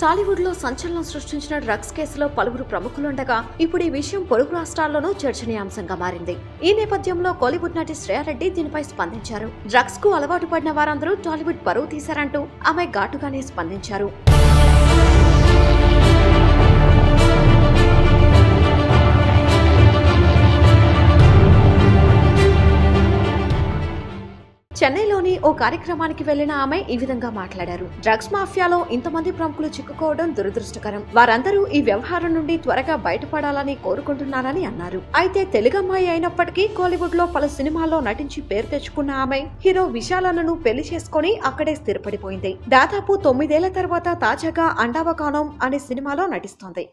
టాలీవుడ్ లో సంచలనం సృష్టించిన డ్రగ్స్ కేసులో పలువురు ప్రముఖులుండగా ఇప్పుడు ఈ విషయం పొరుగు రాష్ట్రాల్లోనూ చర్చనీయాంశంగా మారింది. ఈ నేపథ్యంలో కోలీవుడ్ నటి శ్రేయారెడ్డి దీనిపై స్పందించారు. డ్రగ్స్ కు అలవాటు పడిన వారందరూ టాలీవుడ్ పరువు తీశారంటూ ఆమె ఘాటుగానే స్పందించారు. చెన్నైలోని ఓ కార్యక్రమానికి వెళ్లిన ఆమె ఈ విధంగా మాట్లాడారు. డ్రగ్స్ మాఫియాలో ఇంతమంది ప్రముఖులు చిక్కుకోవడం దురదృష్టకరం. వారందరూ ఈ వ్యవహారం నుండి త్వరగా బయటపడాలని కోరుకుంటున్నారని అన్నారు. అయితే తెలుగమ్మాయి అయినప్పటికీ కోలీవుడ్ లో పలు సినిమాల్లో నటించి పేరు తెచ్చుకున్న ఆమె హీరో విశాలను పెళ్లి చేసుకుని అక్కడే స్థిరపడిపోయింది. దాదాపు 9 ఏళ్ల తర్వాత తాజాగా అండావకానం అనే సినిమాలో నటిస్తోంది.